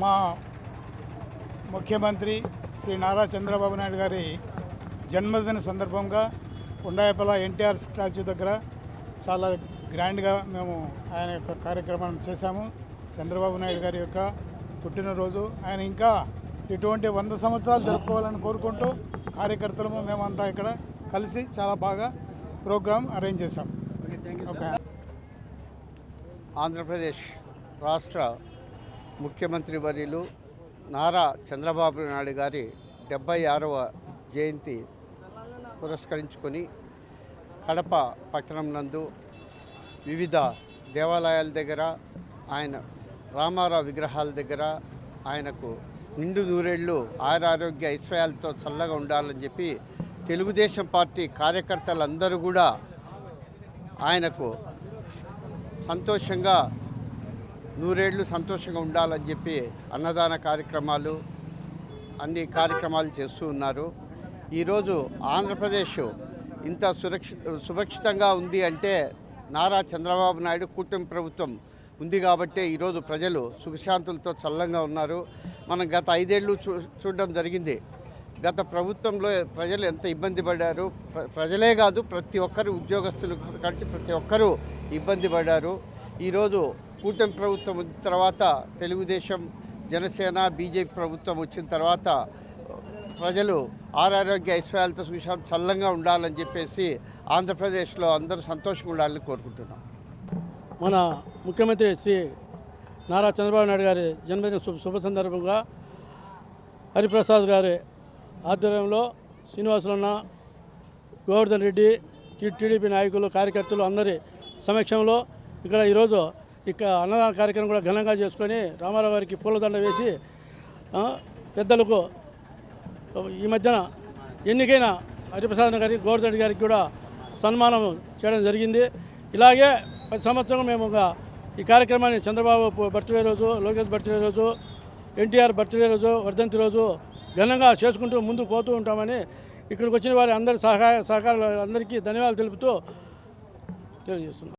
మా ముఖ్యమంత్రి శ్రీ నారా చంద్రబాబు నాయుడు గారి జన్మదిన సందర్భంగా ఉండాయపల ఎన్టీఆర్ స్టాచ్యూ దగ్గర చాలా గ్రాండ్గా మేము ఆయన యొక్క కార్యక్రమం చేశాము. చంద్రబాబు నాయుడు గారి యొక్క పుట్టినరోజు ఆయన ఇంకా ఇటువంటి 100 సంవత్సరాలు జరుపుకోవాలని కోరుకుంటూ కార్యకర్తలము మేమంతా ఇక్కడ కలిసి చాలా బాగా ప్రోగ్రాం అరేంజ్ చేశాం. ఓకే. ఆంధ్రప్రదేశ్ రాష్ట్ర ముఖ్యమంత్రి వర్యులు నారా చంద్రబాబు నాయుడు గారి 76వ జయంతి పురస్కరించుకొని కడప పట్టణం నందు వివిధ దేవాలయాల దగ్గర ఆయన రామారావు విగ్రహాల దగ్గర ఆయనకు నిండు నూరేళ్లు ఆరోగ్య ఐశ్వర్యాలతో చల్లగా ఉండాలని చెప్పి తెలుగుదేశం పార్టీ కార్యకర్తలందరూ కూడా ఆయనకు సంతోషంగా నూరేళ్లు సంతోషంగా ఉండాలని చెప్పి అన్నదాన కార్యక్రమాలు అన్ని కార్యక్రమాలు చేస్తూ ఉన్నారు. ఈరోజు ఆంధ్రప్రదేశ్ ఇంత సురక్షితంగా ఉంది అంటే నారా చంద్రబాబు నాయుడు కూటమి ప్రభుత్వం ఉంది కాబట్టి ఈరోజు ప్రజలు సుఖశాంతులతో చల్లంగా ఉన్నారు. మనం గత 5 ఏళ్ళు చూడడం జరిగింది. గత ప్రభుత్వంలో ప్రజలు ఎంత ఇబ్బంది పడ్డారు. ప్రజలే కాదు, ప్రతి ఒక్కరు ఉద్యోగస్తులు కలిసి ప్రతి ఒక్కరూ ఇబ్బంది పడ్డారు. ఈరోజు కూటమి ప్రభుత్వం వచ్చిన తర్వాత తెలుగుదేశం, జనసేన, బీజేపీ ప్రభుత్వం వచ్చిన తర్వాత ప్రజలు ఆరోగ్య ఐశ్వర్యాలతో సుఖశాంతి చల్లంగా ఉండాలని చెప్పేసి ఆంధ్రప్రదేశ్లో అందరూ సంతోషంగా ఉండాలని కోరుకుంటున్నాం. మన ముఖ్యమంత్రి శ్రీ నారా చంద్రబాబు నాయుడు గారి జన్మదిన శుభ సందర్భంగా హరిప్రసాద్ గారి ఆధ్వర్యంలో శ్రీనివాసులన్న, గోవర్ధన్ రెడ్డి, టీడీపీ నాయకులు, కార్యకర్తలు అందరి సమక్షంలో ఇక్కడ ఈరోజు అన్నదాన కార్యక్రమం కూడా ఘనంగా చేసుకొని రామారావు గారికి పూలదండ వేసి పెద్దలకు ఈ మధ్యన ఎన్నికైన హరిప్రసాద్ గారికి, గోవర్ధన్ రెడ్డి గారికి కూడా సన్మానం చేయడం జరిగింది. ఇలాగే ప్రతి సంవత్సరం మేము ఈ కార్యక్రమాన్ని చంద్రబాబు బర్త్డే రోజు, లోకేష్ బర్త్డే రోజు, ఎన్టీఆర్ బర్త్డే రోజు, వర్ధంతి రోజు ఘనంగా చేసుకుంటూ ముందుకు పోతూ ఉంటామని ఇక్కడికి వచ్చిన వారి అందరి సహకారాలు అందరికీ ధన్యవాదాలు తెలుపుతూ తెలియజేస్తున్నాం.